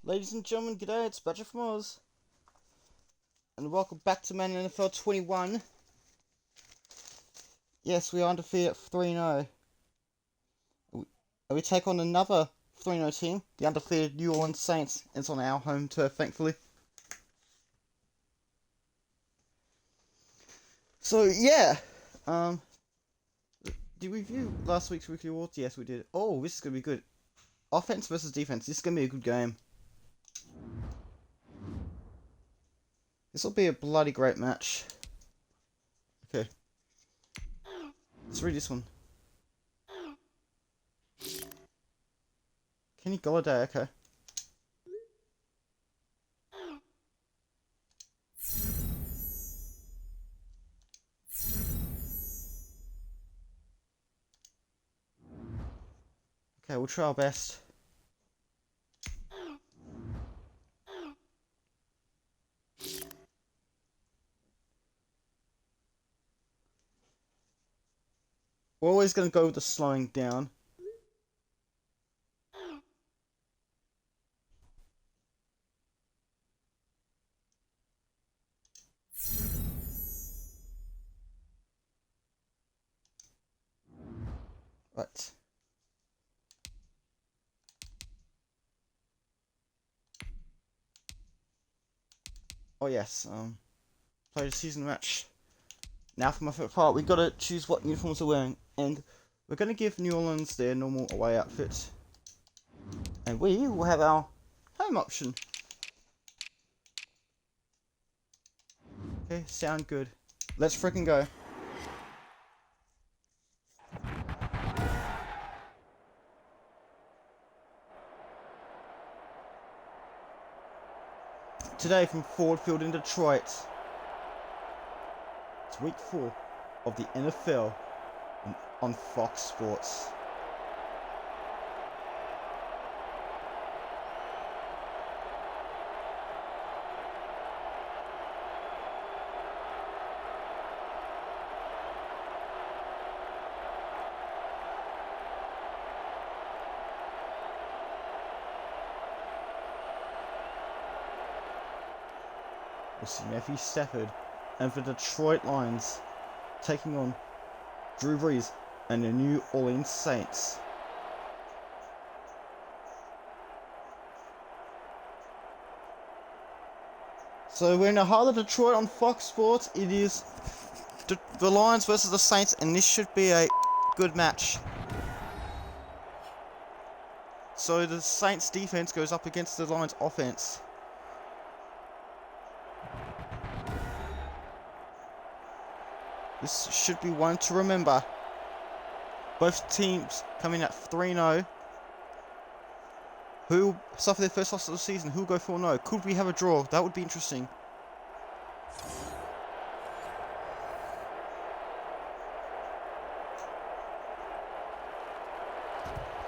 Ladies and gentlemen, g'day, it's Badger from Oz. And welcome back to Madden NFL 21. Yes, we are undefeated at 3-0. We take on another 3-0 team, the undefeated New Orleans Saints. It's on our home turf, thankfully. So, yeah. Did we review last week's weekly awards? Yes, we did. Oh, this is going to be good. Offense versus defense. This is going to be a good game. This will be a bloody great match. Okay. Let's read this one. Kenny Golladay, okay. Okay, we'll try our best. We're always going to go with the slowing down. Right. Oh yes, play the season match. Now for my favorite part, we've got to choose what uniforms we're wearing, and we're going to give New Orleans their normal away outfit. And we will have our home option. Okay, sound good. Let's frickin' go. Today from Ford Field in Detroit. It's week 4 of the NFL on Fox Sports. We'll see Matthew Stafford and the Detroit Lions taking on Drew Brees and the New Orleans Saints. So we're in the heart of Detroit on Fox Sports. It is the Lions versus the Saints, and this should be a good match. So the Saints defense goes up against the Lions offense. This should be one to remember. Both teams coming at 3-0. Who will suffer their first loss of the season? Who will go 4-0? Could we have a draw? That would be interesting.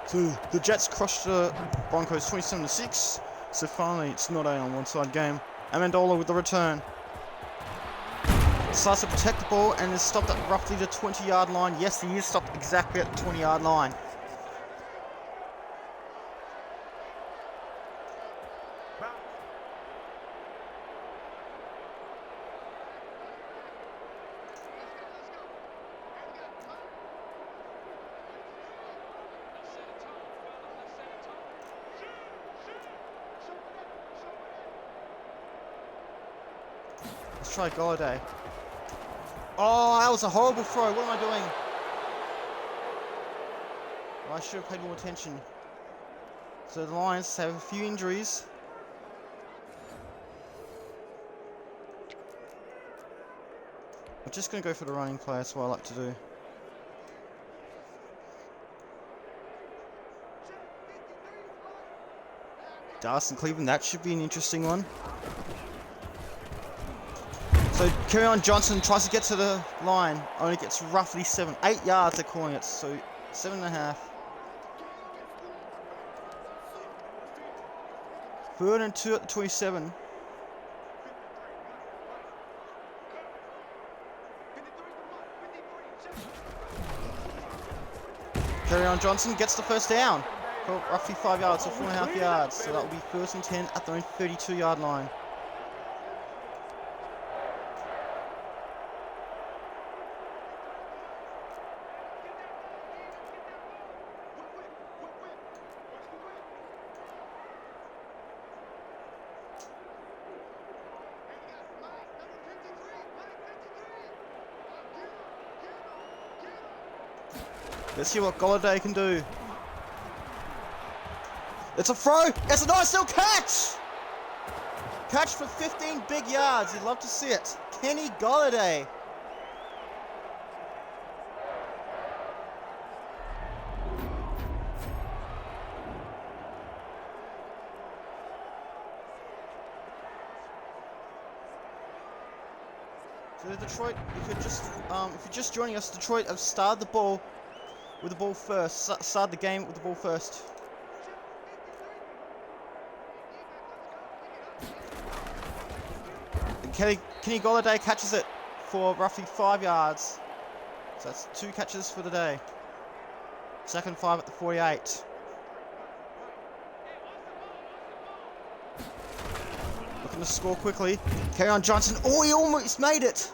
So the Jets crushed the Broncos 27-6. So finally it's not a one-side game. Amendola with the return. Decides to protect the ball and is stopped at roughly the 20-yard line. Yes, he is stopped exactly at the 20-yard line. Let's try Golladay. Oh, that was a horrible throw. What am I doing? Well, I should have paid more attention. So the Lions have a few injuries. I'm just going to go for the running play. That's what I like to do. Dallas and Cleveland, that should be an interesting one. So Kerryon Johnson tries to get to the line, only gets roughly 8 yards they're calling it, so 7.5. 3rd and 2 at the 27. Kerryon Johnson gets the first down. for roughly 5 yards or 4.5 yards. So that will be 1st and 10 at their own 32-yard line. Let's see what Golladay can do. It's a throw. It's a nice little catch. Catch for 15 big yards. You'd love to see it. Kenny Golladay. So Detroit, if you're just joining us, Detroit have started the ball with the ball first. Started the game with the ball first. And Kenny Golladay catches it for roughly 5 yards. So that's 2 catches for the day. 2nd 5 at the 48. Looking to score quickly. Kerryon Johnson. Oh, he almost made it.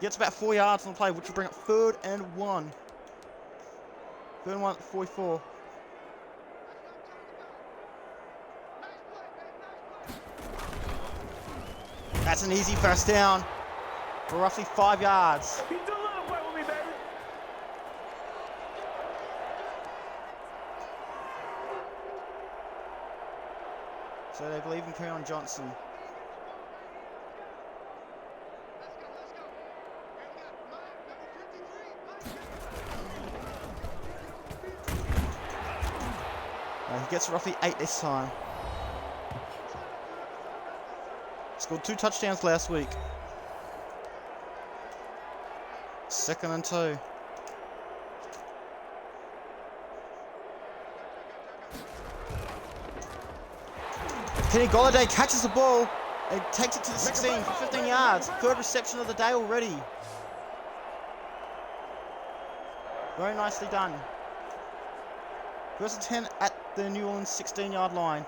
Gets about 4 yards on the play, which will bring up 3rd and 1. 3rd and 1 at the 44. That's an easy 1st down for roughly 5 yards. So they believe in Kerryon Johnson. He gets roughly 8 this time. Scored 2 touchdowns last week. 2nd and 2. Kenny Golladay catches the ball and takes it to the 16 for 15 yards. 3rd reception of the day already. Very nicely done. 1st and 10 at the New Orleans 16-yard line.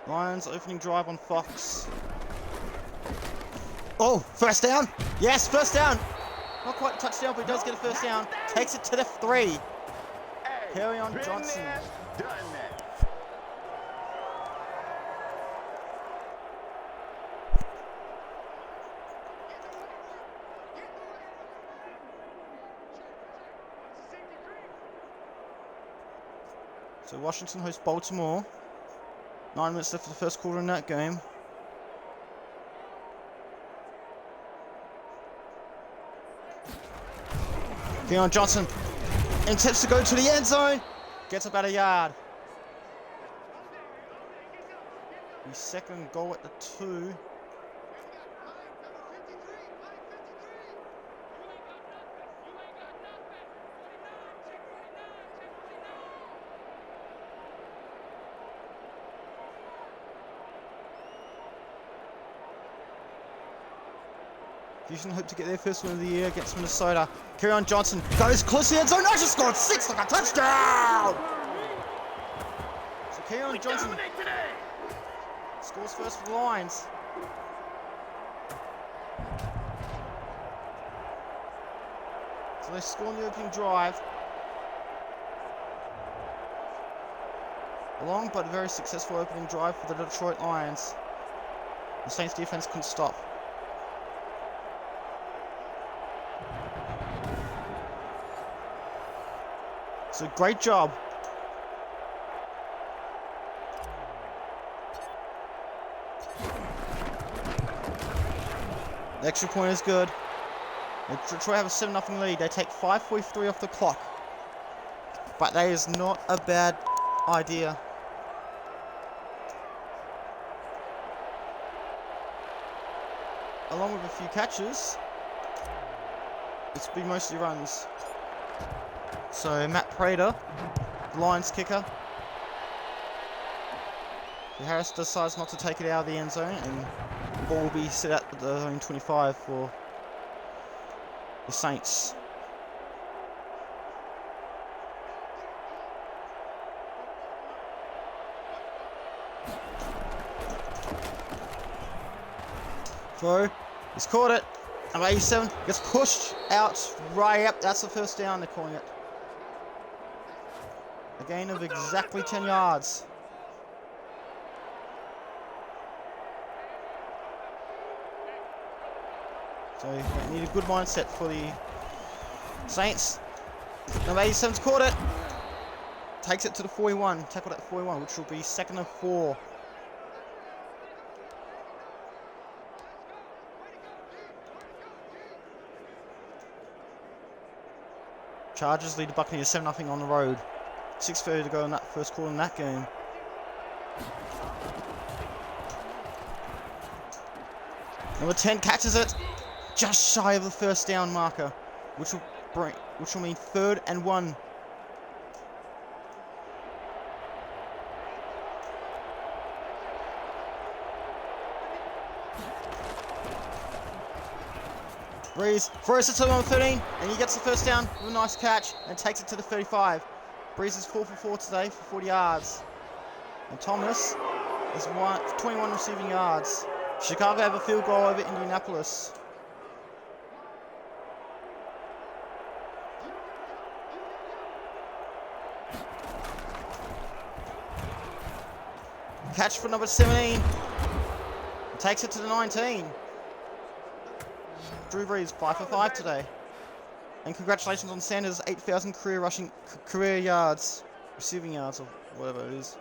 Lions opening drive on Fox. Oh, 1st down. Yes, 1st down. Not quite a touchdown, but he does get a 1st down. Takes it to the 3. Kerryon Johnson. So Washington hosts Baltimore. 9 minutes left for the 1st quarter in that game. Kerryon Johnson attempts to go to the end zone. Gets about a yard. The 2nd goal at the 2. Houston hope to get their 1st win of the year against Minnesota. Kerryon Johnson goes close to the end zone. Nice, just scored 6 like a touchdown! So Kerryon Johnson scores 1st for the Lions. So they score on the opening drive. A long but very successful opening drive for the Detroit Lions. The Saints defense couldn't stop. So great job. The extra point is good. Detroit have a 7-0 lead. They take 5:43 off the clock. But that is not a bad idea. Along with a few catches, it's been mostly runs. So Matt Prater, the Lions kicker. Harris decides not to take it out of the end zone, and the ball will be set at the own 25 for the Saints. Throw. He's caught it. Number 87 gets pushed out. Right up. That's the first down. They're calling it. A gain of exactly 10 yards. So you need a good mindset for the Saints. Number 87's caught it. Takes it to the 41. Tackled at 41, which will be 2nd and 4. Chargers lead the Buccaneers 7-0 on the road. 6:30 to go in that first quarter in that game. Number 10 catches it, just shy of the first down marker, which will mean 3rd and 1. Breeze throws it to number 13, and he gets the first down with a nice catch and takes it to the 35. Breeze is 4 for 4 today for 40 yards. And Thomas is 21 receiving yards. Chicago have a field goal over Indianapolis. Catch for number 17. Takes it to the 19. Drew Brees 5 for 5 today. And congratulations on Sanders' 8,000 career yards, receiving yards, or whatever it is.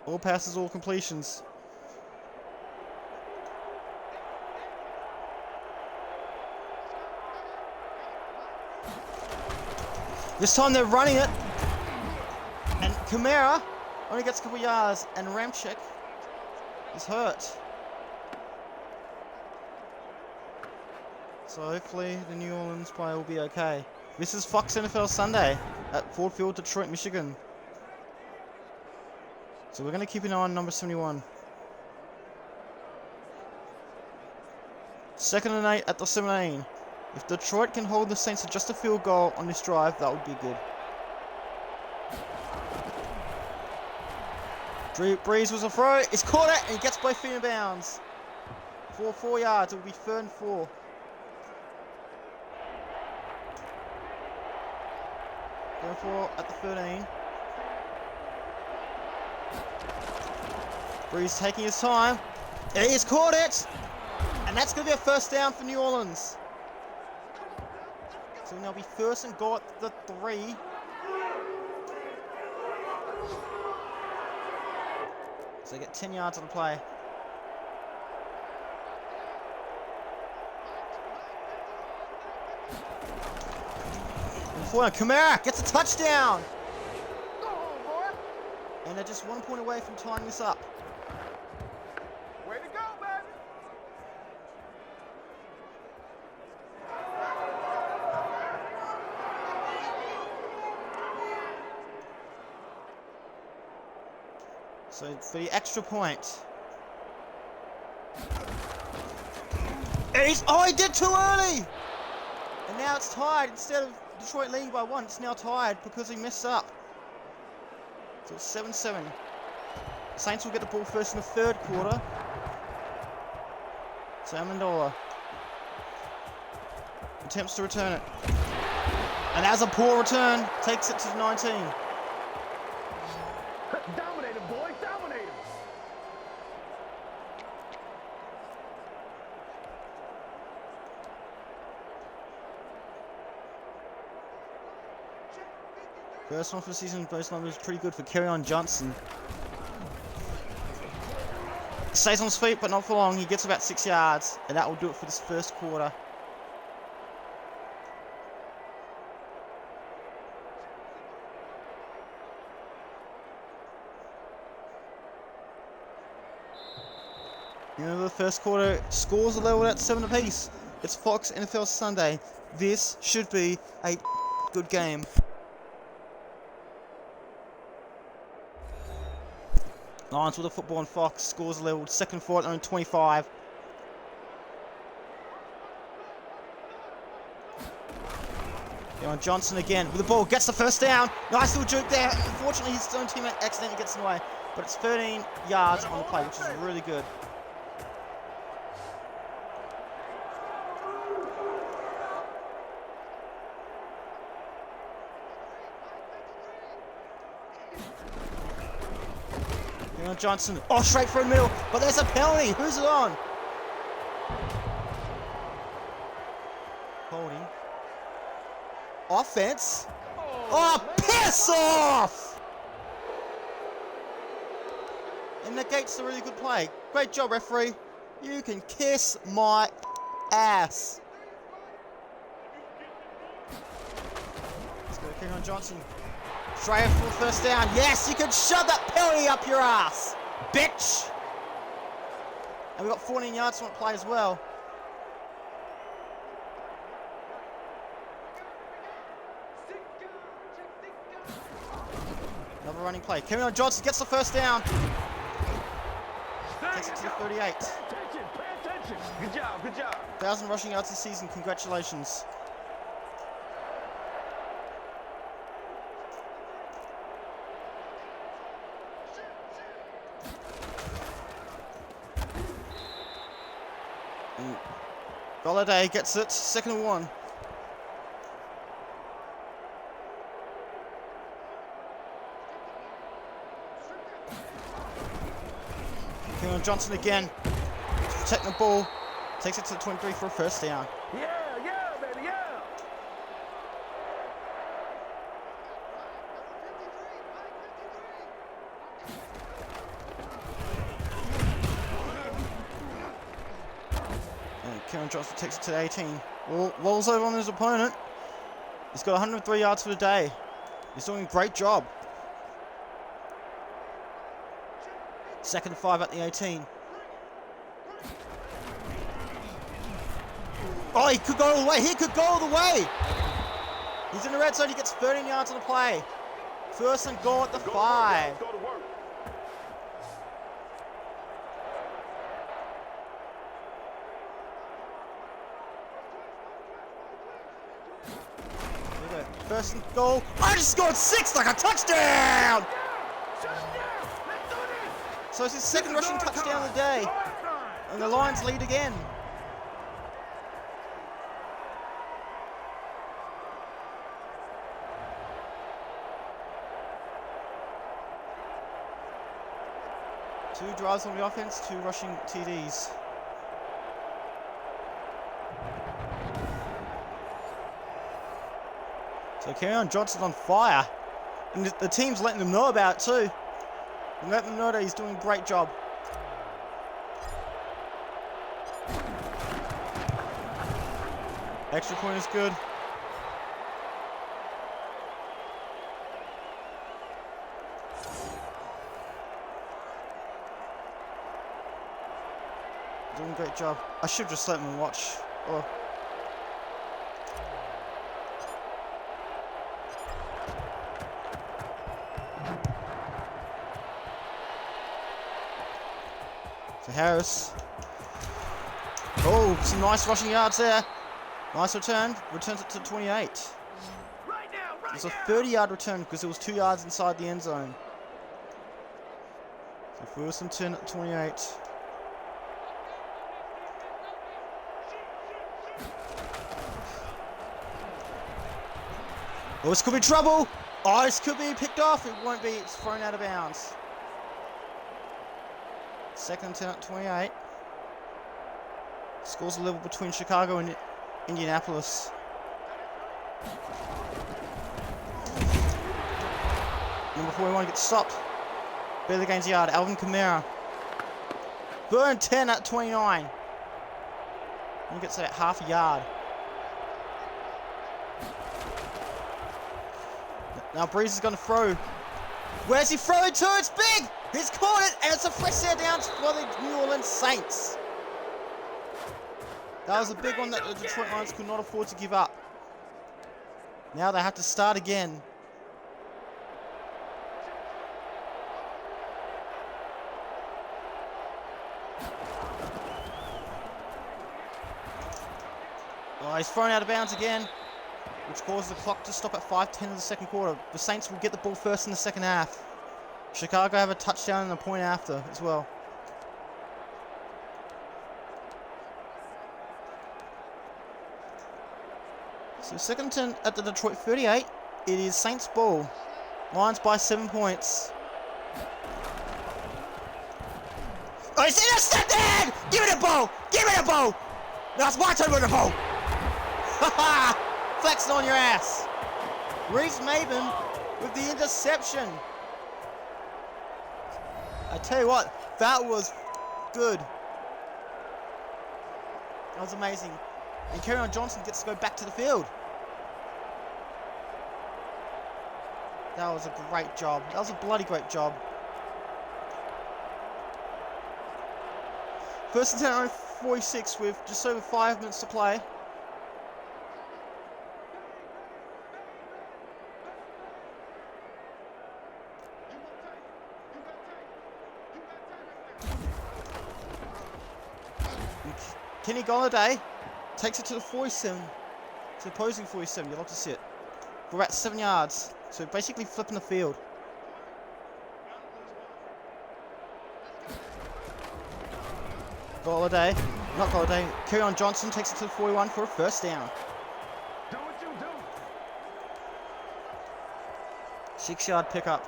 All passes, all completions. This time they're running it, and Kamara only gets a couple yards, and Ramczyk is hurt. So hopefully the New Orleans player will be okay. This is Fox NFL Sunday at Ford Field, Detroit, Michigan. So we're going to keep an eye on number 71. 2nd and 8 at the 17. If Detroit can hold the Saints to just a field goal on this drive, that would be good. Breeze was a throw. He's caught it, and he gets both feet in bounds. For 4 yards, it will be 3rd and 4. Going for at the 13. Breeze taking his time. And he's caught it! And that's going to be a first down for New Orleans. So now be 1st and goal at the 3. So they get 10 yards on the play. Kamara gets a touchdown! And they're just 1 point away from tying this up. Way to go, baby! So for the extra point. And he did too early! And now it's tied. Instead of Detroit leading by 1, it's now tied because he messed up. So it's 7-7. Saints will get the ball first in the 3rd quarter. So Amendola attempts to return it. And as a poor return, takes it to the 19. Dominate him, boys, dominate him! First one for the season, those numbers pretty good for Kerryon Johnson. Stays on his feet, but not for long. He gets about 6 yards, and that will do it for this first quarter. You know, the first quarter scores are leveled at 7 apiece. It's Fox NFL Sunday. This should be a good game. Lions with the football on Fox. Scores leveled. 2nd for it on 25. On Johnson again with the ball. Gets the first down. Nice little juke there. Unfortunately, his own teammate accidentally gets in the way. But it's 13 yards on the play, which is really good. Johnson. Oh, straight for the middle. But there's a penalty. Who's it on? Holding. Offense. Oh, piss off! And negates the really good play. Great job, referee. You can kiss my ass. Let's go, Keon Johnson. Straight for the first down. Yes, you can shove that penalty up your ass, bitch. And we've got 14 yards on play as well. Another running play. Keon Johnson gets the first down. Takes it to the 38. Pay attention. Good job. 1,000 rushing yards this season. Congratulations. And Golladay gets it. 2nd and 1. Keon Johnson again. Protecting the ball. Takes it to the 23 for a first down. Yeah, baby, yeah. And Keon Johnson takes it to the 18. Rolls over on his opponent. He's got 103 yards for the day. He's doing a great job. 2nd and 5 at the 18. Oh, he could go all the way. He could go all the way. He's in the red zone. He gets 13 yards on the play. 1st and goal at the 5. Go to work. Here we go. 1st and goal. I just scored 6 like a touchdown. So it's his 2nd rushing touchdown of the day. And the Lions lead again. Two drives on the offense, 2 rushing TDs. So Keon Johnson on fire. And the team's letting them know about it too. And letting them know that he's doing a great job. Extra point is good. Doing a great job. I should just let them watch. Oh. So Harris. Oh, some nice rushing yards there. Nice return. Returns it to 28. It's a 30-yard return because it was 2 yards inside the end zone. So 1st and 10 at 28. Oh, this could be trouble. Oh, this could be picked off. It won't be. It's thrown out of bounds. 2nd and 10 at 28. Scores a level between Chicago and Indianapolis. Number 41 gets stopped. Barely gains a yard. Alvin Kamara. 3rd and 10 at 29. He gets that half a yard. Now Breeze is going to throw. Where's he throwing to? It's big! He's caught it, and it's a fresh set down for the New Orleans Saints. That was a big one that the Detroit Lions could not afford to give up. Now they have to start again. Oh, he's thrown out of bounds again, which causes the clock to stop at 5:10 of the 2nd quarter. The Saints will get the ball first in the 2nd half. Chicago have a touchdown and a point after as well. So 2nd and 10 at the Detroit 38. It is Saints ball. Lions by 7 points. Oh, he's intercepted! Give me the ball! Give me the ball! Now it's my turn with the ball! Haha! Flexing on your ass. Reese Maben with the interception. I tell you what, that was good. That was amazing. And Kerryon Johnson gets to go back to the field. That was a great job. That was a bloody great job. First and 10 on 46 with just over 5 minutes to play. Kenny Golladay takes it to the 47, to the opposing 47. You'll have to see it. For about 7 yards. So basically flipping the field. Golladay, not Golladay. Kerryon Johnson takes it to the 41 for a first down. Do what you do. 6-yard pickup.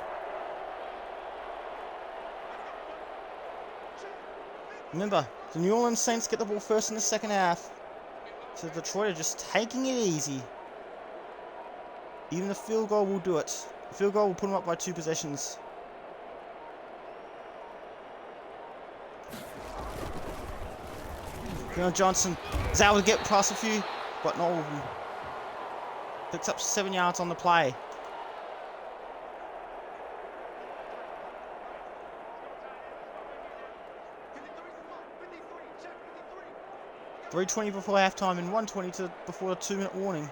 Remember, the New Orleans Saints get the ball first in the second half. So Detroit are just taking it easy. Even the field goal will do it. The field goal will put them up by 2 possessions. Kerryon Johnson is able to get past a few, but not all of them. Picks up 7 yards on the play. $3:20 before halftime and 1:20 before a 2-minute warning.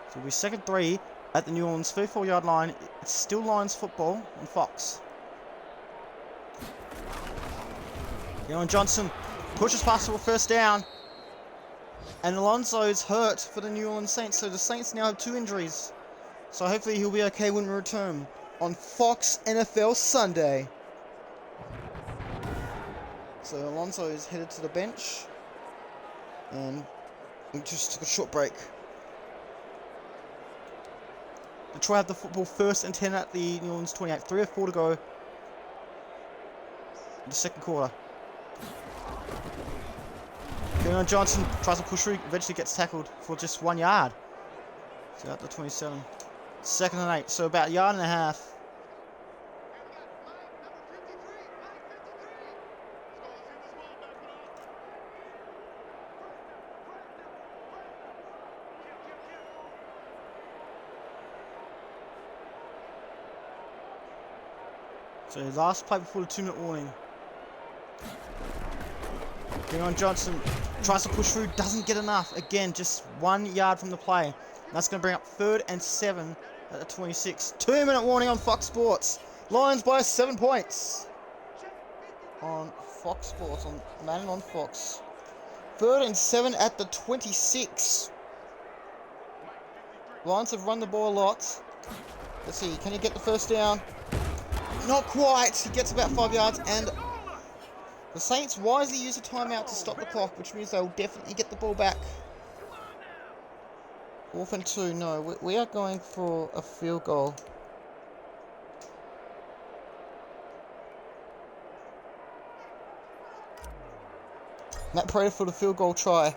So it'll be second 3 at the New Orleans 34-yard line. It's still Lions football on Fox. Kerryon Johnson pushes past for a first down. And Alonso's hurt for the New Orleans Saints. So the Saints now have 2 injuries. So hopefully he'll be okay when we return on Fox NFL Sunday. So Alonso is headed to the bench. And we just took a short break. Detroit have the football first and 10 at the New Orleans 28. 3:04 to go in the second quarter. Kerryon Johnson tries to push through, eventually gets tackled for just 1 yard. So out the 27. Second and 8, so about a yard and a half. So his last play before the 2-minute warning. Kerryon Johnson tries to push through, doesn't get enough. Again, just 1 yard from the play. And that's going to bring up 3rd and 7 at the 26. 2-minute warning on Fox Sports. Lions by 7 points. On Fox Sports, on Madden on Fox. 3rd and 7 at the 26. Lions have run the ball a lot. Let's see, can he get the first down? Not quite. He gets about 5 yards, and the Saints wisely use a timeout to stop the clock, which means they'll definitely get the ball back. 4th and 2. No, we are going for a field goal. Matt Prater for the field goal try.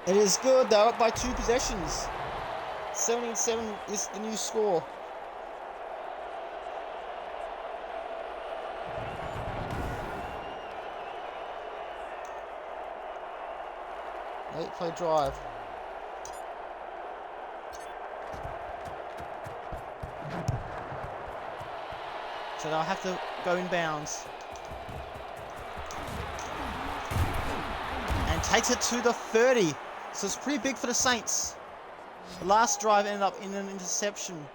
It is good. They're up by 2 possessions. 17-7 is the new score. Eight-play drive. So they'll have to go in bounds. And takes it to the 30. So it's pretty big for the Saints. The last drive ended up in an interception.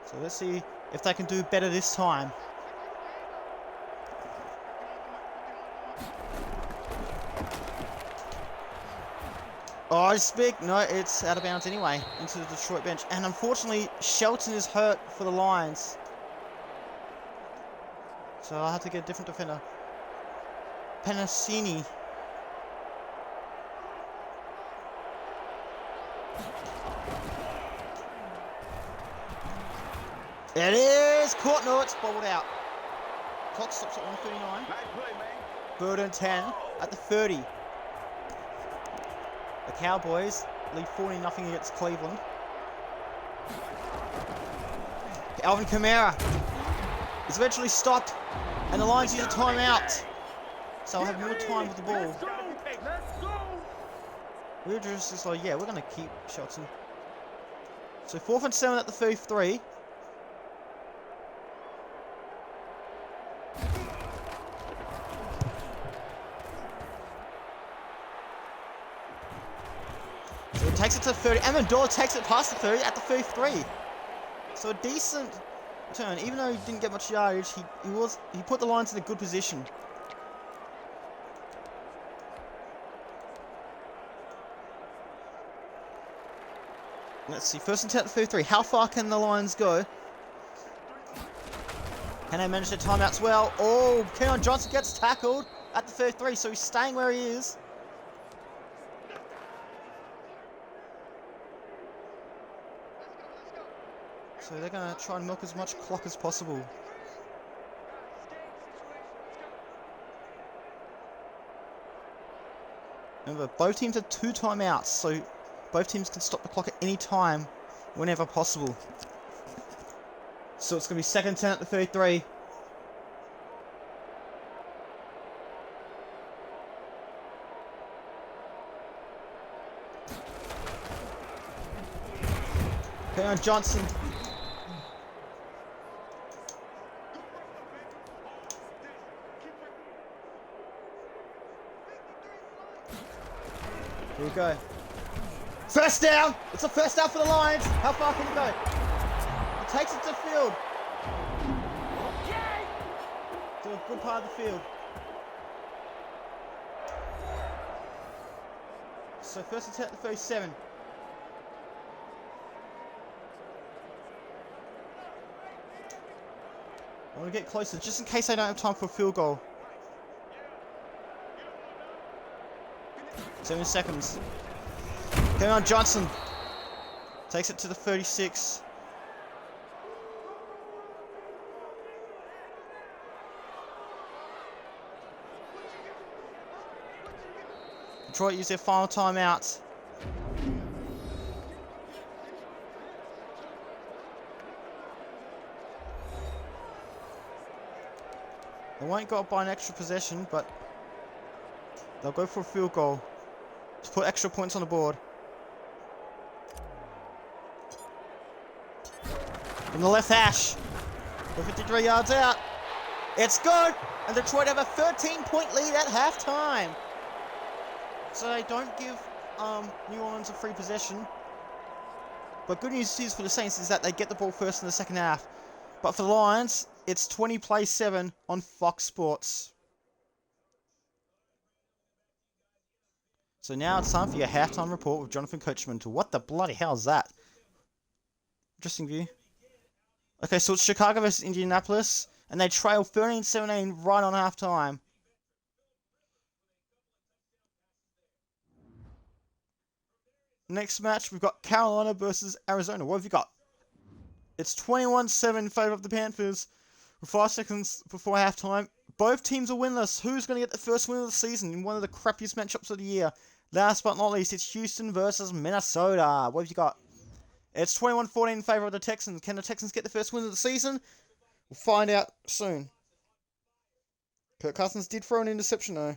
So let's see if they can do better this time. Oh, it's big. No, it's out of bounds anyway. Into the Detroit bench. And unfortunately, Shelton is hurt for the Lions. So I'll have to get a different defender. Penasini It is caught. No, it's bobbled out. Clock stops at 1:39. Nice play, man. Third and 10 at the 30. The Cowboys lead 40-0 against Cleveland. Alvin Kamara is eventually stopped, and the Lions use a timeout, so they'll have more time with the ball. Let's go. We're just like, yeah, we're going to keep Shelton. So 4th and 7 at the 33. So he takes it to the 30. Amendola takes it past the 30 at the 33. So a decent turn, even though he didn't get much yardage. He put the Lions in a good position. Let's see, 1st and 10 at the 33. How far can the Lions go? Can they manage their timeouts well? Oh, Keon Johnson gets tackled at the 33, so he's staying where he is. So they're going to try and milk as much clock as possible. Remember, both teams have 2 timeouts, so both teams can stop the clock at any time, whenever possible. So it's going to be 2nd and 10 at the 33. Keon Johnson. Here we go. First down! It's a first down for the Lions. How far can he go? He takes it to the field. To a good part of the field. So 1st and 10 at the 37. I want to get closer, just in case they don't have time for a field goal. 7 seconds. Keon Johnson takes it to the 36. Detroit use their final timeout. They won't go up by an extra possession, but they'll go for a field goal to put extra points on the board. From the left hash, we're 53 yards out. It's good, and Detroit have a 13-point lead at halftime. So they don't give New Orleans a free possession. But good news is for the Saints is that they get the ball first in the second half. But for the Lions, it's 20-7 on Fox Sports. So now it's time for your halftime report with Jonathan Coachman. To what the bloody hell is that? Interesting view. Okay, so it's Chicago versus Indianapolis, and they trail 13-17 right on halftime. Next match, we've got Carolina versus Arizona. What have you got? It's 21-7 in favor of the Panthers with 5 seconds before halftime. Both teams are winless. Who's going to get the first win of the season in one of the crappiest matchups of the year? Last but not least, it's Houston versus Minnesota. What have you got? It's 21-14 in favor of the Texans. Can the Texans get the first win of the season? We'll find out soon. Kirk Cousins did throw an interception though.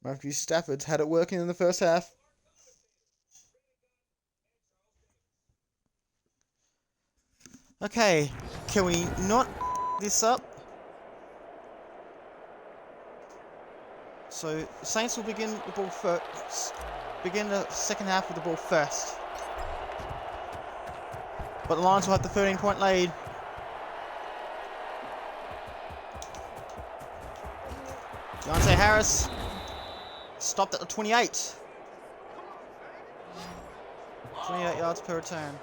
Matthew Stafford's had it working in the first half. Okay, can we not this up? So Saints will begin the ball first. Begin the second half with the ball first. But the Lions will have the 13-point lead. Deontay Harris stopped at the 28. 28 yards per return.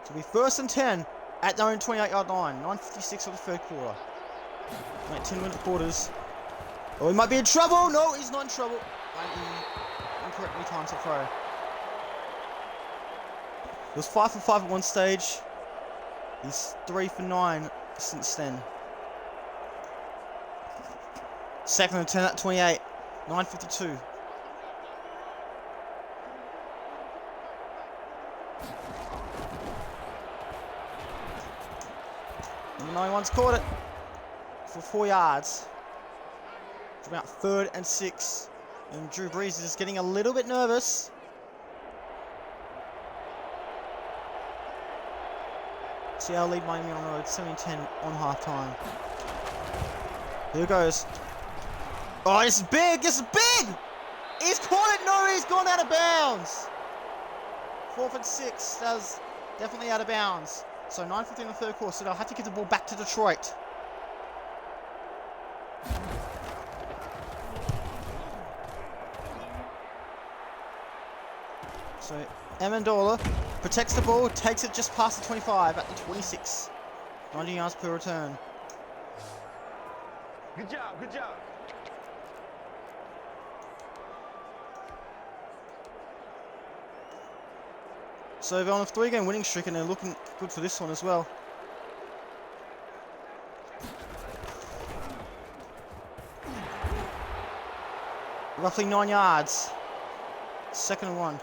So it'll be 1st and 10 at their own 28-yard line. 9:56 of the third quarter. 10-minute quarters. Oh, he might be in trouble. No, he's not in trouble. incorrectly timed to throw. He was 5 for 5 at one stage. He's 3 for 9 since then. 2nd and 10 at 28. 9:52. Number 91's caught it for 4 yards. It's about 3rd and 6. And Drew Brees is getting a little bit nervous. Seattle lead Miami on the road, 17-10 on halftime. Here goes. Oh, this is big! This is big! He's caught it! No, he's gone out of bounds! 4th and 6. That was definitely out of bounds. So 9:15 in the third quarter, so they'll have to get the ball back to Detroit. So Amendola protects the ball, takes it just past the 25 at the 26. 90 yards per return. Good job, good job. So they're on a 3-game winning streak and they're looking good for this one as well. Roughly 9 yards. 2nd and 1.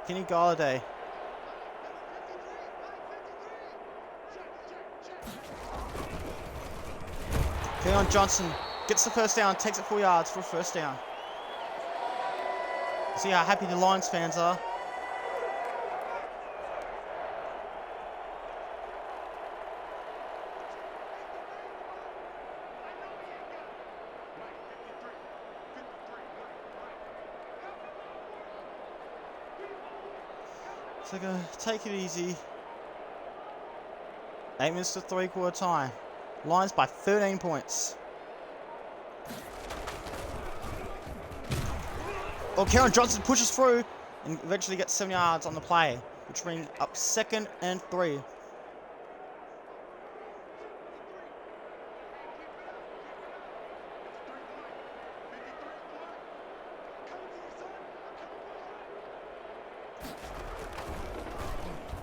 Kenny Galladay. Keon Johnson gets the first down, takes it 4 yards for a first down. See how happy the Lions fans are. So they're going to take it easy. 8 minutes to 3-quarter time. Lions by 13 points. Oh, Keon Johnson pushes through and eventually gets 7 yards on the play, which brings up 2nd and 3.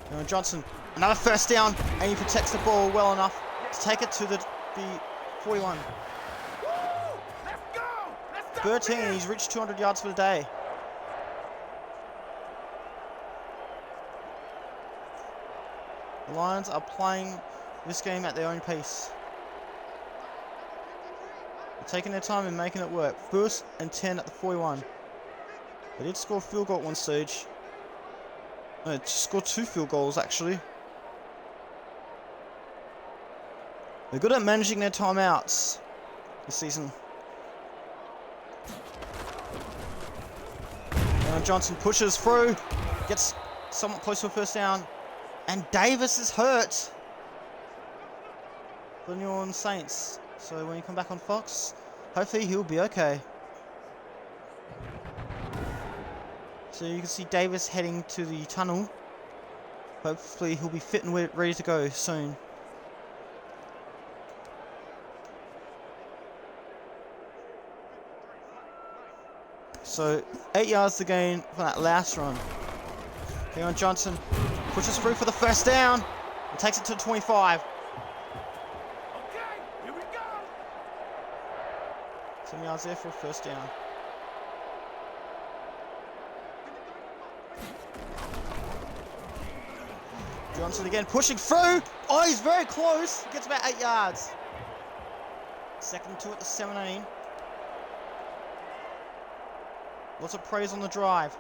Keon Johnson, another first down, and he protects the ball well enough to take it to the 41. 13, he's reached 200 yards for the day. The Lions are playing this game at their own pace. They're taking their time and making it work. 1st and 10 at the 41. They did score a field goal at one stage. No, they scored 2 field goals actually. They're good at managing their timeouts this season. Johnson pushes through, gets somewhat close to a first down, and Davis is hurt for the New Orleans Saints. So when you come back on Fox, hopefully he'll be okay. So you can see Davis heading to the tunnel. Hopefully he'll be fit and ready to go soon. So 8 yards to gain for that last run. Keon Johnson pushes through for the first down and takes it to 25. Okay, here we go. 7 yards there for a first down. Johnson again pushing through. Oh, he's very close. He gets about 8 yards. 2nd and 2 at the 17. Lots of praise on the drive.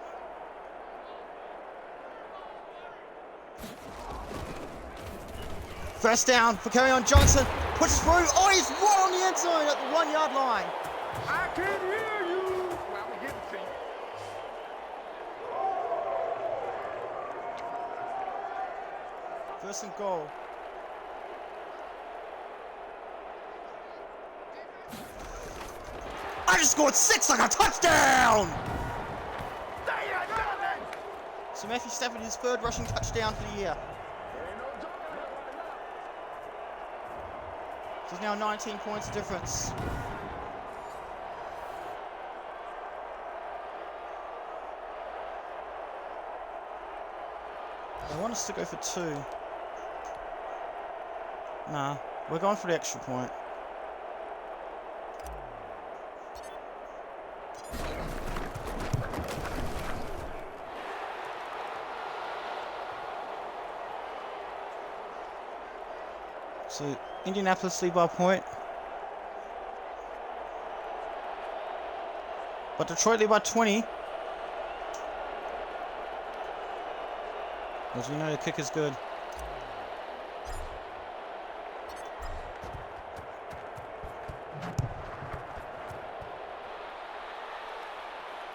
First down for Keon Johnson. Pushes through. Oh, he's right on the end zone at the 1 yard line. I can hear you. Well, I'm getting to you. First and goal. I just scored 6 like a touchdown! So Matthew Stafford, his 3rd rushing touchdown for the year. So it's now 19 points difference. They want us to go for 2. Nah, we're going for the extra point. So, Indianapolis lead by a point. But Detroit lead by 20. As we know, the kick is good.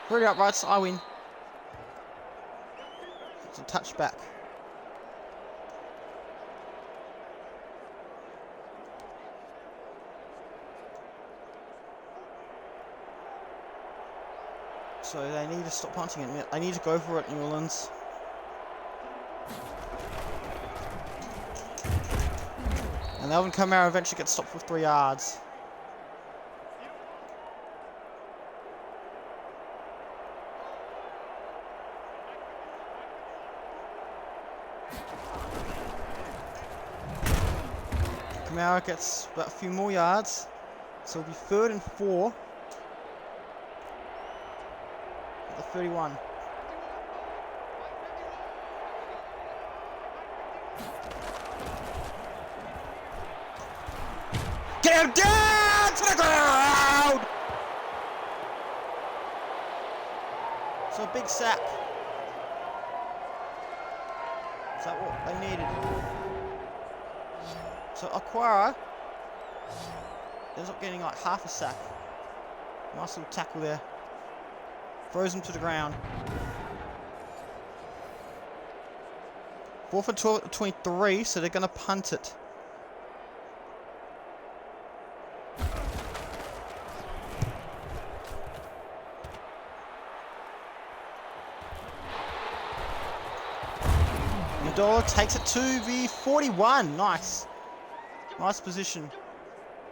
Three outrights, I win. It's a touchback. So they need to stop punting it. They need to go for it, New Orleans. And Alvin Kamara eventually gets stopped for 3 yards. Kamara gets about a few more yards. So it'll be 3rd and 4. At the 31. Get him down to the ground! So a big sack. Is that what they needed? So Aquara ends up getting like half a sack. Nice little tackle there. Throws him to the ground. 4th and 12 at 23, so they're going to punt it. Amendola takes it to the 41. Nice. Nice position.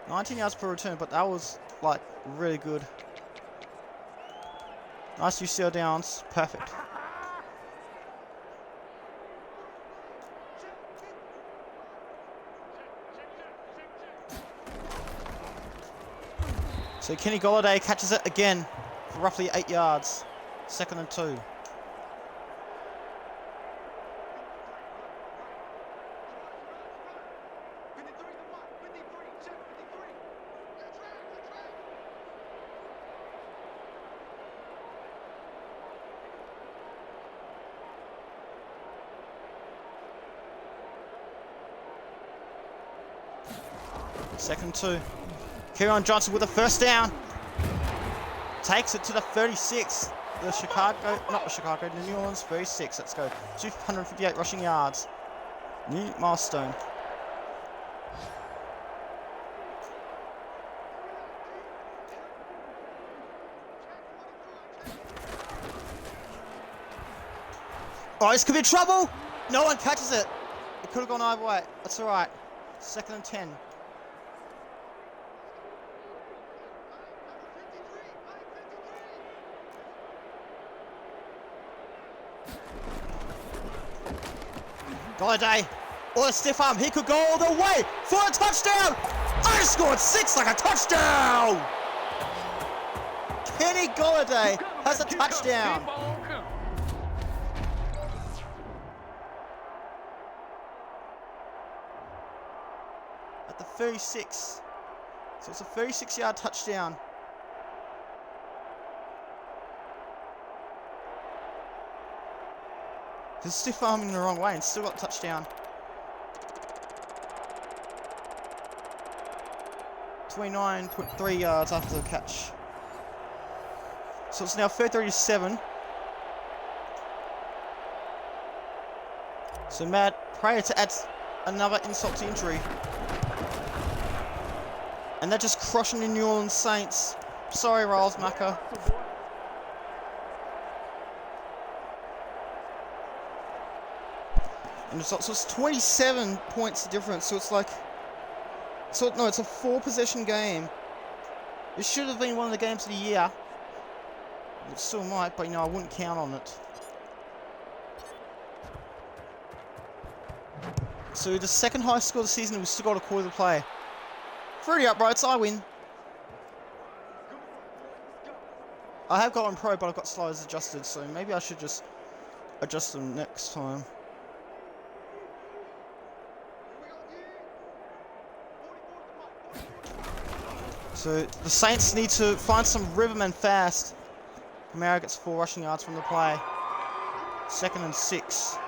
19 yards per return, but that was like really good. Nice UCL downs. Perfect. So Kenny Golladay catches it again for roughly 8 yards. 2nd and 2. Second 2. Kieran Johnson with a 1st down. Takes it to the 36. The New Orleans 36. Let's go. 258 rushing yards. New milestone. Oh, this could be trouble. No one catches it. It could have gone either way. That's all right. 2nd and 10. Golladay, or a stiff arm, he could go all the way for a touchdown! I scored 6 like a touchdown! Kenny Golladay has a touchdown! At the 36. So it's a 36-yard touchdown. He's stiff arming the wrong way and still got the touchdown. 29.3 yards after the catch. So it's now 37. So Matt Prayer to add another insult to injury. And they're just crushing the New Orleans Saints. Sorry, Riles Macker. And so it's 27 points difference, so it's like... So, no, it's a 4-possession game. It should have been one of the games of the year. It still might, but, you know, I wouldn't count on it. So the second highest score of the season, we still got a quarter to play. 30 uprights, I win. I have got on pro, but I've got sliders adjusted, so maybe I should just adjust them next time. So the Saints need to find some rhythm and fast. Kamara gets 4 rushing yards from the play. 2nd and 6.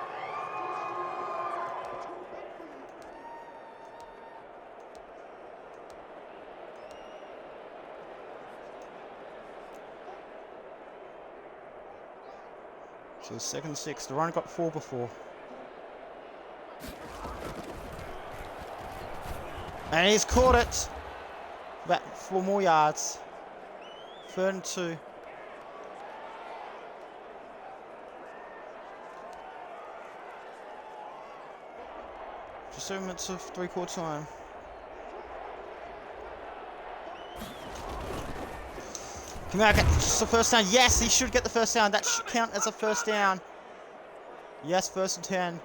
So 2nd and 6. The run got 4 before. And he's caught it. About 4 more yards. 3rd and 2. Just 7 minutes of 3/4 time. Kamara gets the first down. Yes, he should get the first down. That should count as a first down. Yes, 1st and 10.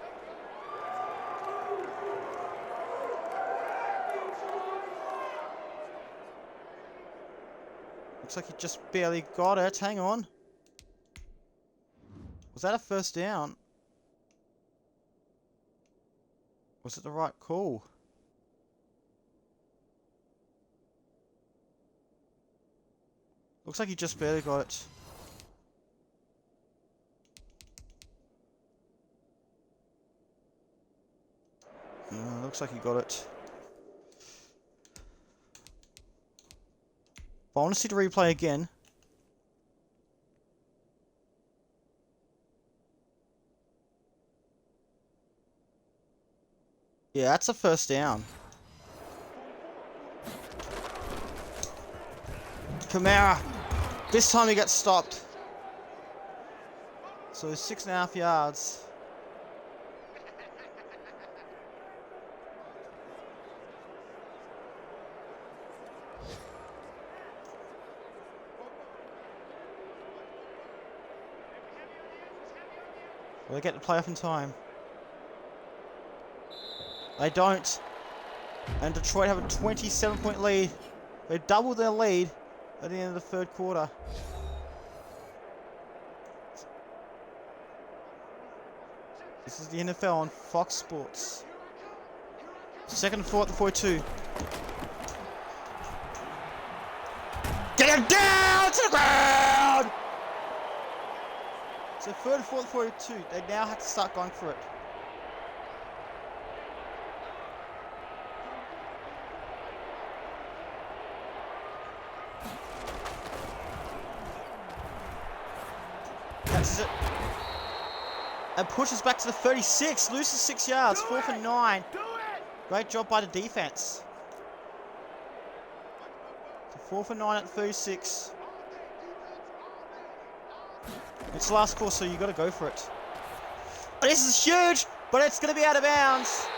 Looks like he just barely got it. Hang on. Was that a first down? Was it the right call? Looks like he just barely got it. No, looks like he got it. But I want to see the replay again. Yeah, that's a first down. Kamara. This time he gets stopped. So 6.5 yards. Will they get the play off in time? They don't. And Detroit have a 27-point lead. They doubled their lead at the end of the 3rd quarter. This is the NFL on Fox Sports. 2nd and 4 at the 42. Get him down to the ground! So 3rd and 4 at the 42. They now have to start going for it. Catches it. And pushes back to the 36. Loses 6 yards. 4th and 9. Great job by the defense. So 4th and 9 at 36. It's the last call, so you got to go for it. This is huge, but it's going to be out of bounds.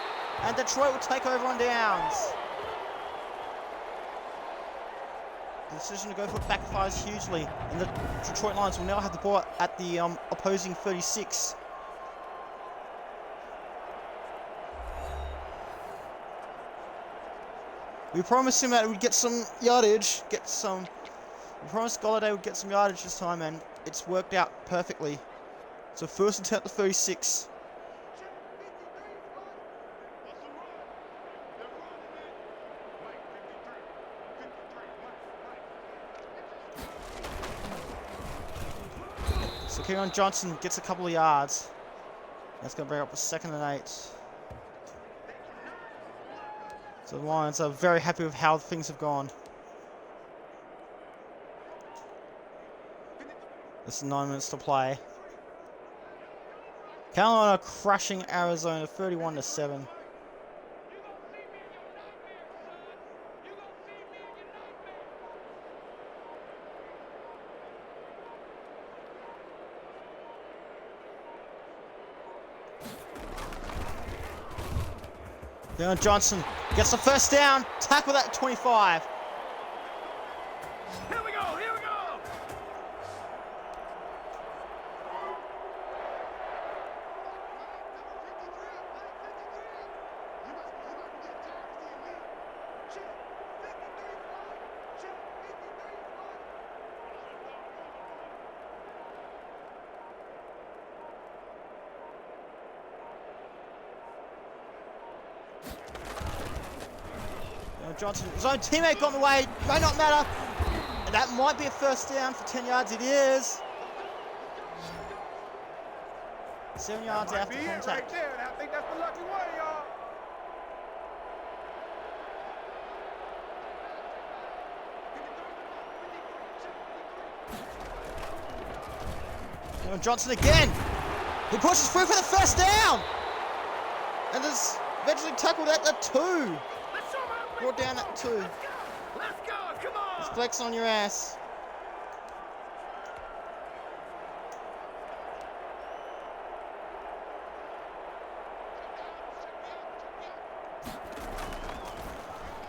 And Detroit will take over on downs. The decision to go for it backfires hugely, and the Detroit Lions will now have the ball at the opposing 36. We promised him that we'd get some yardage, we promised Golladay would get some yardage this time, and it's worked out perfectly. So 1st and 10 at the 36. So Keon Johnson gets a couple of yards. That's going to bring up a 2nd and 8. So the Lions are very happy with how things have gone. There's 9 minutes to play. Carolina crushing Arizona 31-7. Keon Johnson gets the first down. Tackle that 25. Here we go, here we go! Johnson, his own teammate got in the way. May not matter. And that might be a first down for 10 yards. It is. 7 yards after contact. Right there. I think that's the lucky one, y'all. Johnson again. He pushes through for the first down. And is eventually tackled at the 2. Brought down at 2. Let's go. Come on. It's flexing on your ass.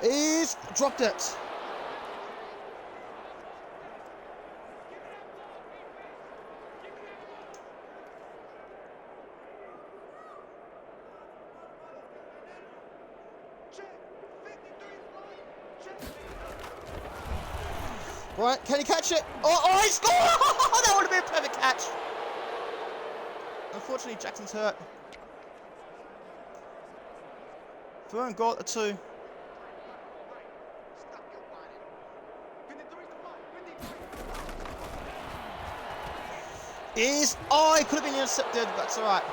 He's dropped it. Right, can he catch it? Oh, he scored! That would have been a perfect catch. Unfortunately, Jackson's hurt. Third and goal at the 2. He could have been intercepted, but that's alright.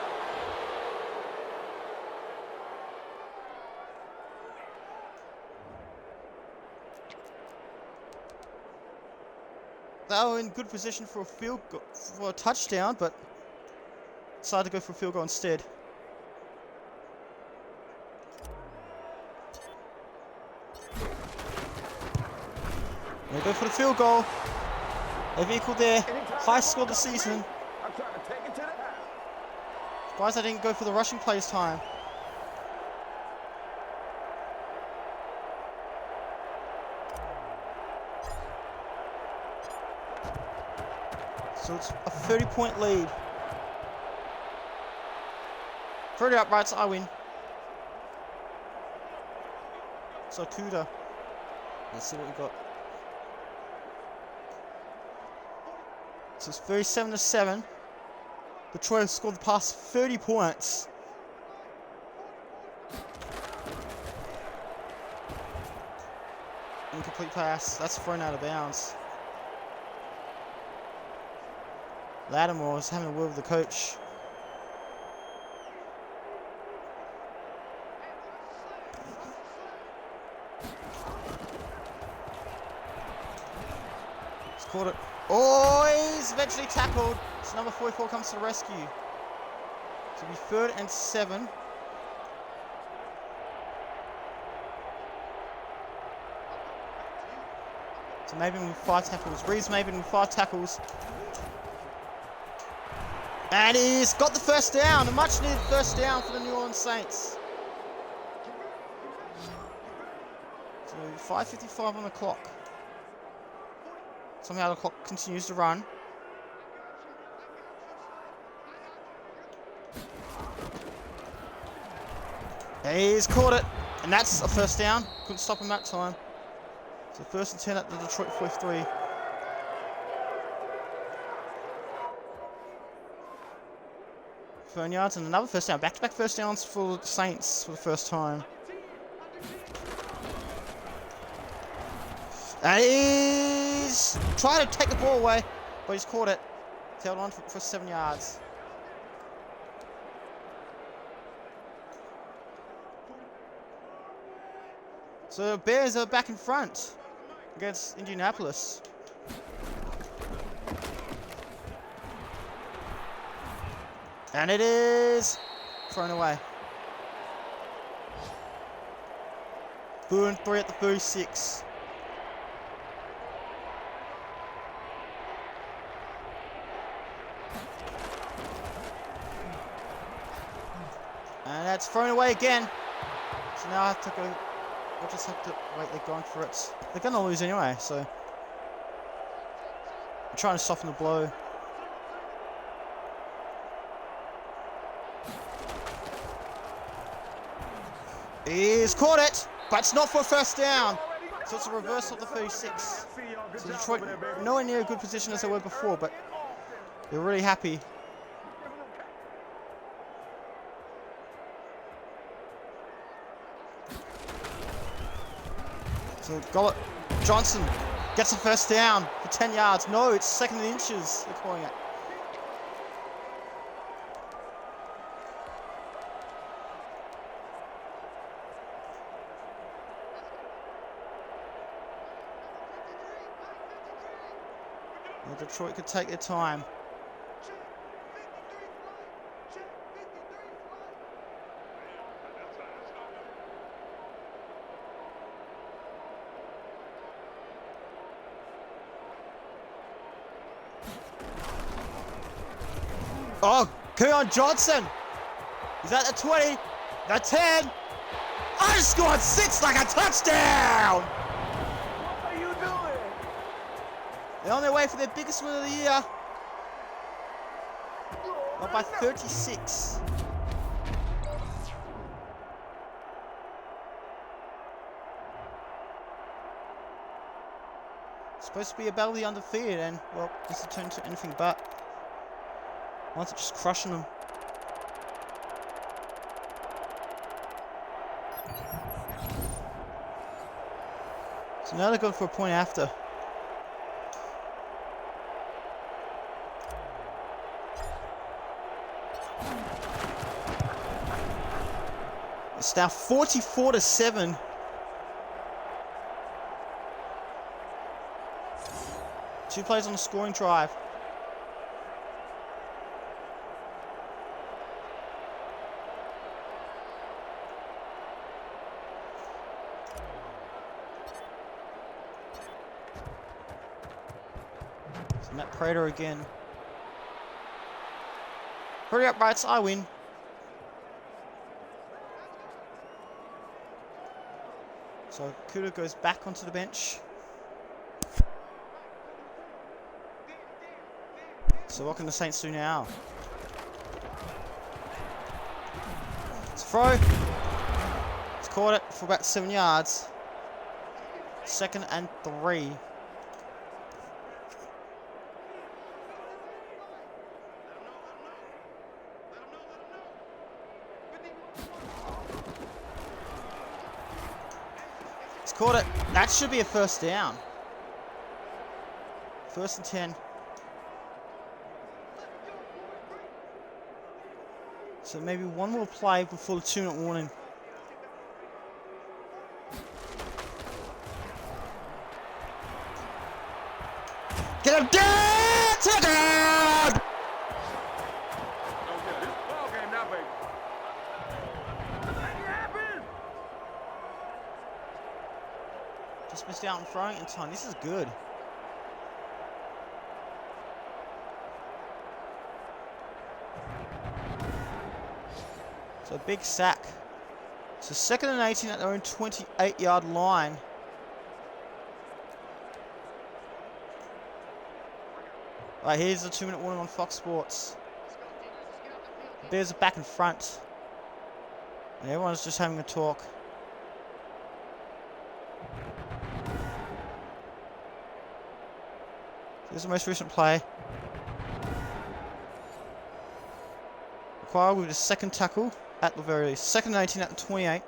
They were in good position for a field goal, for a touchdown, but decided to go for a field goal instead. They go for the field goal. They've equaled their highest score of the season. I'm trying to take it to the house. Surprised they didn't go for the rushing plays time. So it's a 30-point lead. 30 uprights, I win. So Cuda. Let's see what we got. So it's 37-7. Detroit has scored the past 30 points. Incomplete pass. That's thrown out of bounds. Lattimore is having a word with the coach. He's caught it. Oh, he's eventually tackled. So number 44 comes to the rescue. So it'll be 3rd and 7. So Maben with 5 tackles. Reeves Maben with 5 tackles. And he's got the first down. A much needed first down for the New Orleans Saints. So 5:55 on the clock. Somehow the clock continues to run. He's caught it. And that's a first down. Couldn't stop him that time. So 1st and 10 at the Detroit 43. Third yards and another first down. Back-to-back first downs for the Saints for the first time. And he's trying to take the ball away, but he's caught it. Held on for 7 yards. So Bears are back in front against Indianapolis. And it is thrown away. 3rd and 3 at the 36. And that's thrown away again. So now I have to go. We'll just have to wait. They're going for it. They're going to lose anyway, so I'm trying to soften the blow. He's caught it, but it's not for a first down. So it's a reversal of the 36. So Detroit nowhere near a good position as they were before, but they're really happy. So Johnson gets a first down for 10 yards. No, it's 2nd and inches. They're calling it. Well, Detroit could take their time. Oh, Keon Johnson! Is that the 20? The 10? I scored 6 like a touchdown! What are you doing? They're on their way for their biggest win of the year. Up by 36. Supposed to be a battle of the undefeated, and well, this has turned into anything but. Once it's just crushing them. So now they're going for a point after. It's now 44-7. Two plays on the scoring drive. So Matt Prater again. Hurry up, Brights, I win. So Kuda goes back onto the bench. So what can the Saints do now? It's a throw. It's caught it for about 7 yards. 2nd and 3. It's caught it. That should be a first down. 1st and 10. So maybe one more play before the 2-minute warning. Get him down! Touchdown! Okay, this ball game now, baby. What happened? Just missed out on throwing in time. This is good. So a big sack. So 2nd and 18 at their own 28-yard line. Right, here's the 2-minute warning on Fox Sports. The Bears are back in front. And everyone's just having a talk. Here's the most recent play. Required with the 2nd tackle at the very least. 2nd and 18 at the 28.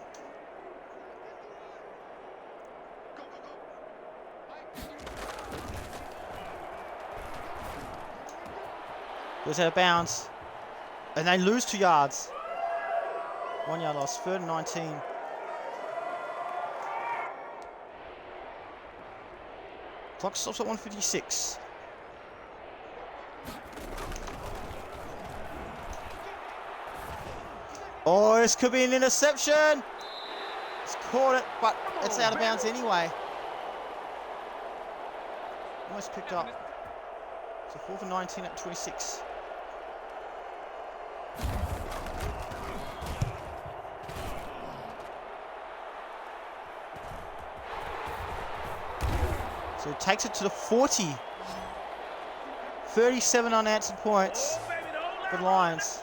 Goes out of bounds. And they lose 2 yards. 1 yard loss. 3rd and 19. Clock stops at 1:56. Oh, this could be an interception. It's caught it, but it's out of bounds anyway. Almost picked up. So 4th and 19 at 26. So it takes it to the 40. 37 unanswered points for the Lions.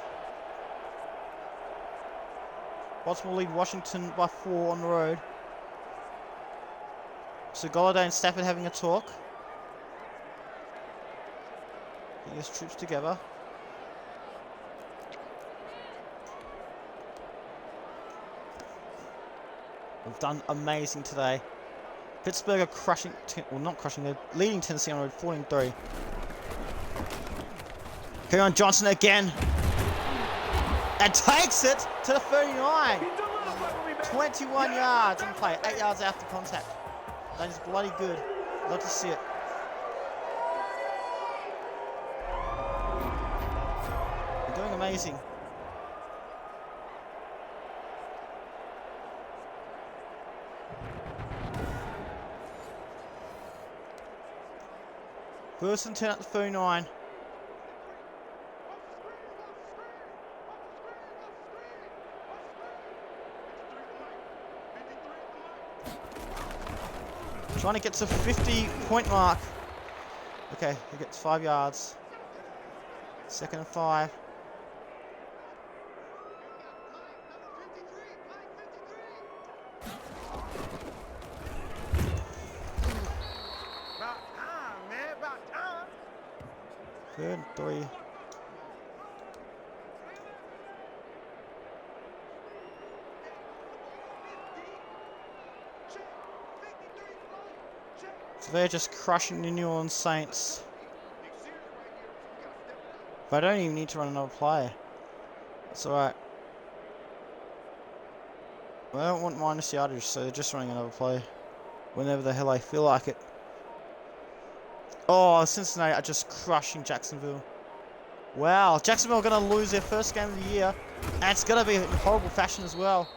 Baltimore lead Washington by 4 on the road. So Golladay and Stafford having a talk. Getting his troops together. We've done amazing today. Pittsburgh are crushing, well not crushing, they're leading Tennessee on the road 14-3. Kerryon Johnson again. And takes it to the 39. 21 yards on play, 8 yards after contact. That is bloody good. Love to see it. They're doing amazing. First and 10 at the 39. Trying to get to 50-point mark. Okay, he gets 5 yards. 2nd and 5. About time, man. About time. 3rd and 3. So they're just crushing the New Orleans Saints. But I don't even need to run another play. It's alright. Well, I don't want minus yardage, so they're just running another play. Whenever the hell I feel like it. Oh, Cincinnati are just crushing Jacksonville. Wow, Jacksonville are going to lose their first game of the year. And it's going to be in horrible fashion as well.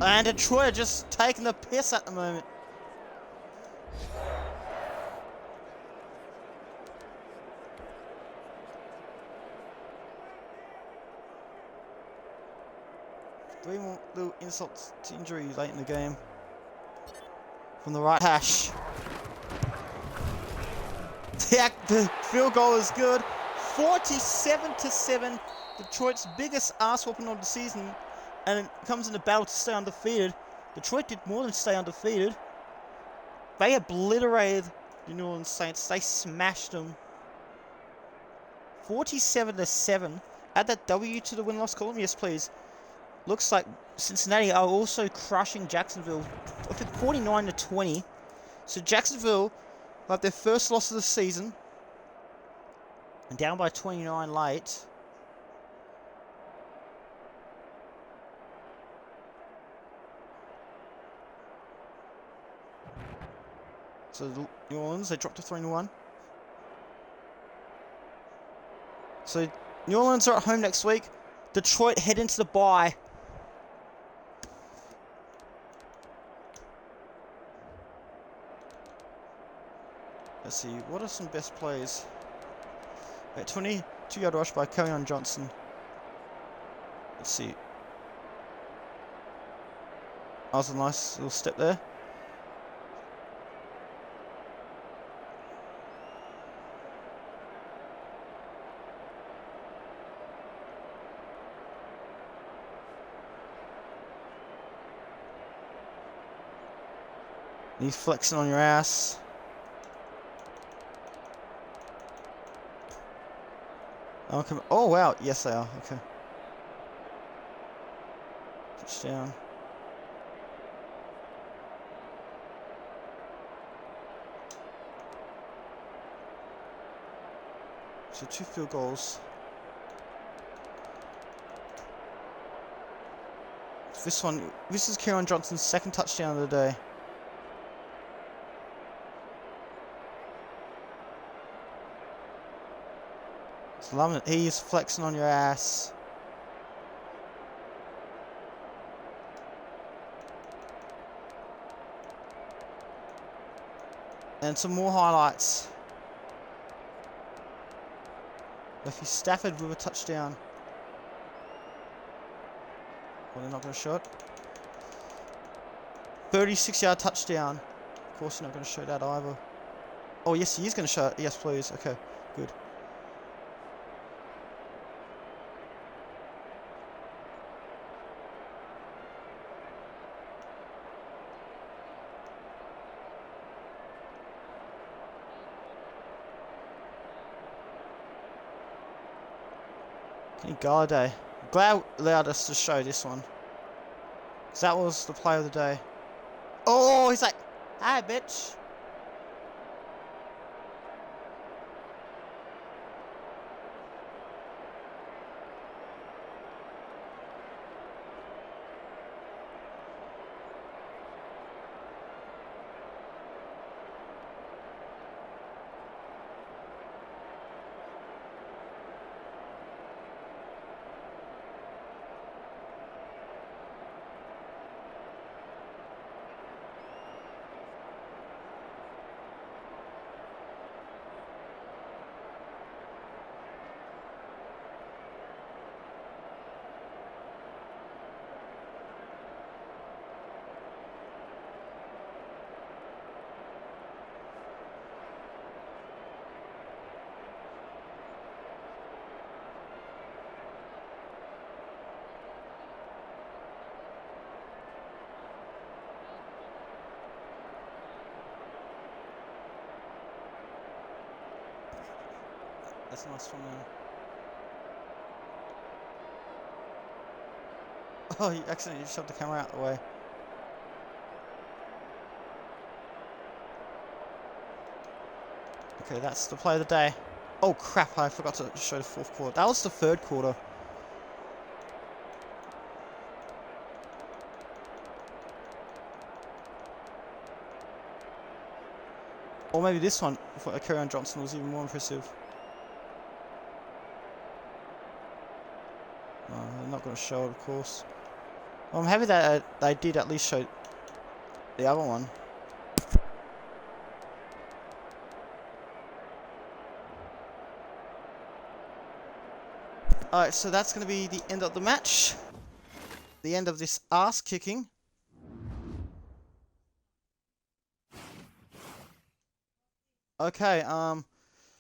And Detroit are just taking the piss at the moment. Three more little insults to injury late in the game. From the right hash. The field goal is good. 47-7. Detroit's biggest ass whooping of the season. And it comes in a battle to stay undefeated. Detroit did more than stay undefeated. They obliterated the New Orleans Saints. They smashed them. 47-7. Add that W to the win-loss column. Yes, please. Looks like Cincinnati are also crushing Jacksonville. I think 49-20. So Jacksonville have their first loss of the season. And down by 29 late. So New Orleans, they dropped to 3-1. So New Orleans are at home next week. Detroit head into the bye. Let's see, what are some best plays? 22-yard rush by Kerryon Johnson. Let's see. That was a nice little step there. He's flexing on your ass. Oh wow, yes they are. Okay. Touchdown. So 2 field goals. This is Kerryon Johnson's 2nd touchdown of the day. Loving it. He's flexing on your ass. And some more highlights. Matthew Stafford with a touchdown. Well, they're not going to show it. 36-yard touchdown. Of course, you're not going to show that either. Oh, yes, he is going to show it. Yes, please. Okay, good. Kenny Galladay. Glad allowed us to show this one. So that was the play of the day. Oh, he's like, hi, bitch. That's a nice one there. Oh, you accidentally shoved the camera out the way. Okay, that's the play of the day. Oh crap, I forgot to show the fourth quarter. That was the third quarter. Or maybe this one for Kerryon Johnson was even more impressive. I'm not going to show it, of course. Well, I'm happy that they did at least show the other one. Alright, so that's going to be the end of the match. The end of this ass kicking. Okay,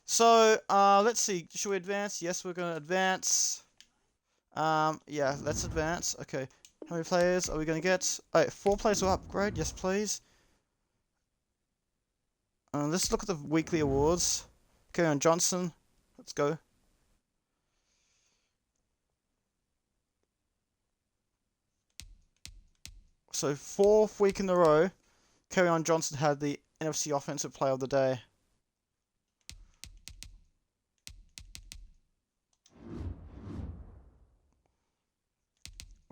so, let's see. Should we advance? Yes, we're going to advance. Yeah, let's advance. Okay, how many players are we going to get? Alright, 4 players will upgrade. Yes, please. Let's look at the weekly awards. Kerryon Johnson. Let's go. So, 4th week in a row, Kerryon Johnson had the NFC Offensive Player of the Day.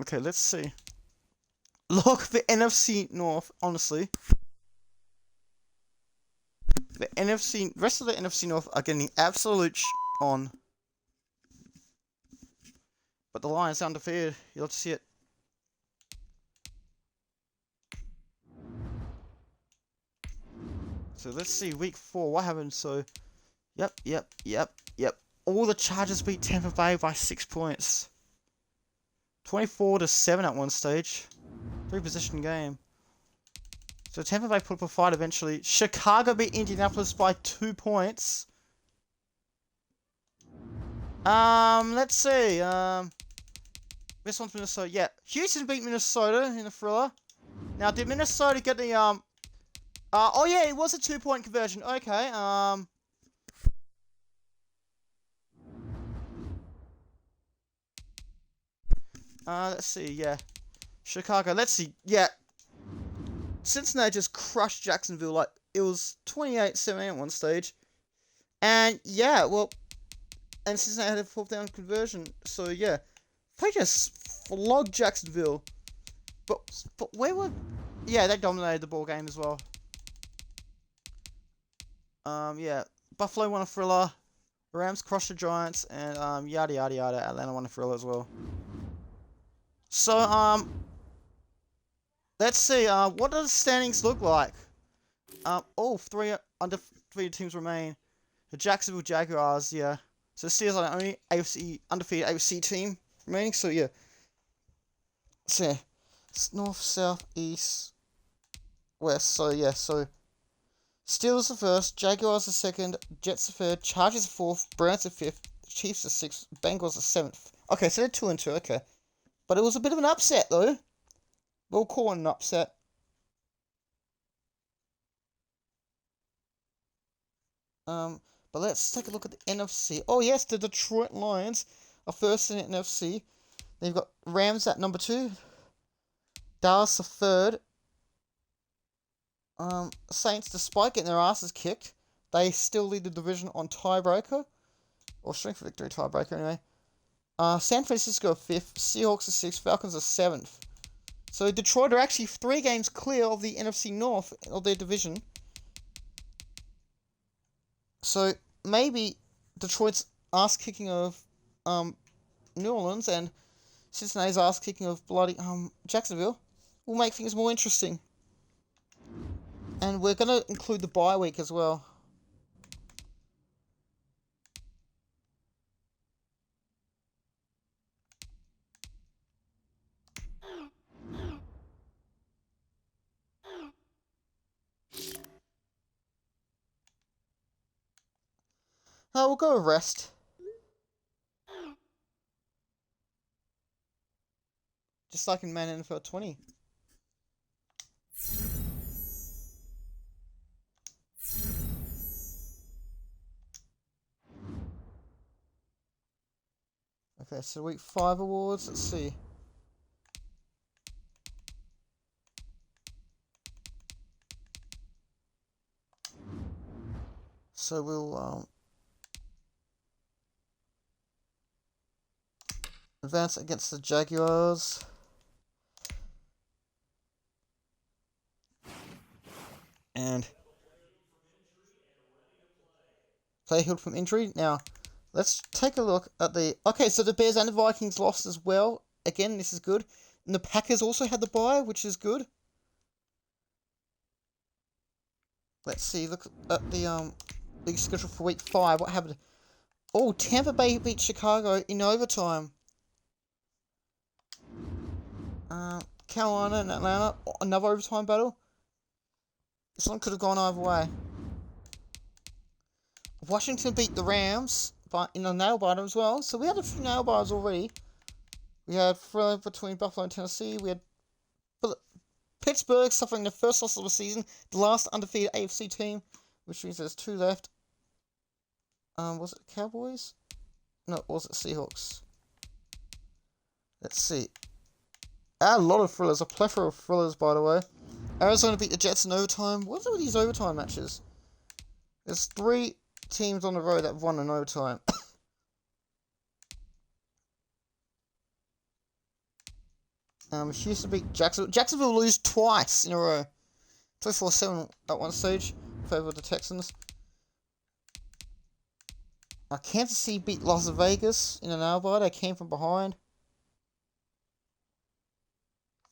Okay, let's see. Look, the NFC North, honestly. The rest of the NFC North are getting absolute on. But the Lions are undefeated. You'll have to see it. So let's see, week 4, what happened? So, yep. All the Chargers beat Tampa Bay by 6 points. 24-7 at one stage. 3-possession game. So Tampa Bay put up a fight eventually. Chicago beat Indianapolis by 2 points. Let's see. This one's Minnesota. Yeah, Houston beat Minnesota in a thriller. Now, did Minnesota get the oh yeah, it was a 2-point conversion. Okay. Let's see. Yeah, Chicago. Let's see. Yeah, Cincinnati just crushed Jacksonville. Like, it was 28-17 at one stage. And yeah, well, and Cincinnati had a 4th down conversion. So yeah, they just flogged Jacksonville. But where were? Yeah, they dominated the ball game as well. Yeah, Buffalo won a thriller. Rams crushed the Giants, and yada yada yada. Atlanta won a thriller as well. So let's see. What do the standings look like? All 3 undefeated teams remain. The Jacksonville Jaguars, yeah. So the Steelers are the only undefeated AFC team remaining. So yeah. So yeah. It's north, south, east, west. So yeah. So Steelers are first, Jaguars are second, Jets are third, Chargers are fourth, Browns are fifth, Chiefs are sixth, Bengals are seventh. Okay, so they're 2-2. Okay, but it was a bit of an upset though. We'll call it an upset. But let's take a look at the NFC. Oh yes, the Detroit Lions are first in the NFC. They've got Rams at number 2. Dallas the third. Saints, despite getting their asses kicked, they still lead the division on tiebreaker. Or strength of victory tiebreaker, anyway. San Francisco 5th, Seahawks are 6th, Falcons are 7th. So Detroit are actually 3 games clear of the NFC North of their division. So maybe Detroit's ass kicking of New Orleans and Cincinnati's ass kicking of bloody Jacksonville will make things more interesting. And we're gonna include the bye week as well. We'll go with rest. Just like in Madden NFL 20. Okay, so week 5 awards, let's see. So we'll advance against the Jaguars. And play healed from injury. Now, let's take a look at the... Okay, so the Bears and the Vikings lost as well. Again, this is good. And the Packers also had the bye, which is good. Let's see, look at the league schedule for week 5. What happened? Oh, Tampa Bay beat Chicago in overtime. Carolina and Atlanta, another overtime battle. This one could have gone either way. Washington beat the Rams, but in a nail biter as well. So we had a few nail biters already. We had thriller between Buffalo and Tennessee. We had Pittsburgh suffering the first loss of the season, the last undefeated AFC team, which means there's 2 left. Was it Cowboys? No, was it Seahawks? Let's see. A lot of thrillers, a plethora of thrillers, by the way. Arizona beat the Jets in overtime. What's up with these overtime matches? There's 3 teams on the road that have won in overtime. Houston beat Jacksonville. Jacksonville lose twice in a row. 24-7 at one stage in favour of the Texans. Kansas City beat Las Vegas in an nail biter. They came from behind.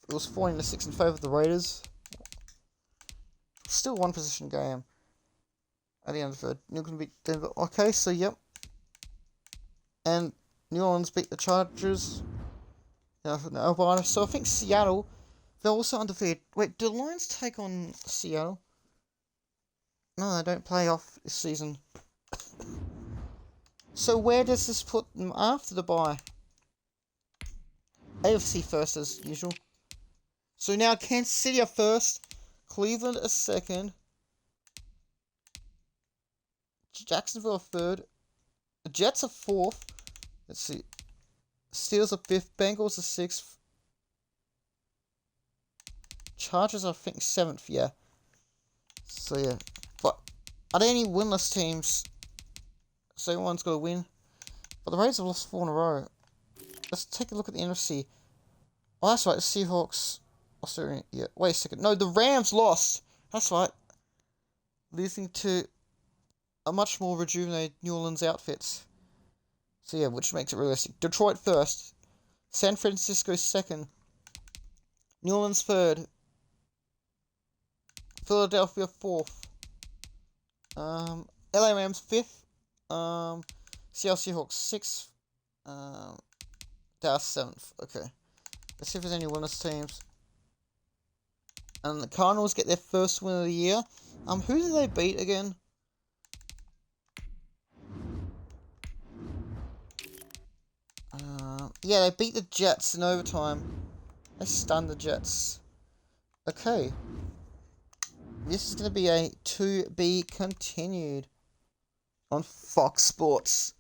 It was 14-6 in favour of the Raiders. Still 1 position game. At the end of the third. New England beat Denver. Okay, so yep. And New Orleans beat the Chargers. Yeah, no, but so I think Seattle, they're also undefeated. Wait, do the Lions take on Seattle? No, they don't play off this season. So where does this put them after the bye? AFC first as usual. So now Kansas City are first, Cleveland are second, Jacksonville are third, the Jets are 4th. Let's see. Steelers are 5th, Bengals are 6th. Chargers are, I think, 7th, yeah. So, yeah. But, are there any winless teams? So, everyone's got to win. But the Raiders have lost 4 in a row. Let's take a look at the NFC. Oh, that's right, the Seahawks. Oh, sorry, yeah. Wait a second. No, the Rams lost. That's right. Losing to a much more rejuvenated New Orleans outfits. So yeah, which makes it realistic. Detroit first. San Francisco second. New Orleans third. Philadelphia 4th. LA Rams 5th. Seattle Seahawks 6th. Dallas 7th. Okay. Let's see if there's any winners teams. And the Cardinals get their first win of the year. Who did they beat again? Yeah, they beat the Jets in overtime. They stunned the Jets. Okay. This is going to be a to be continued on Fox Sports.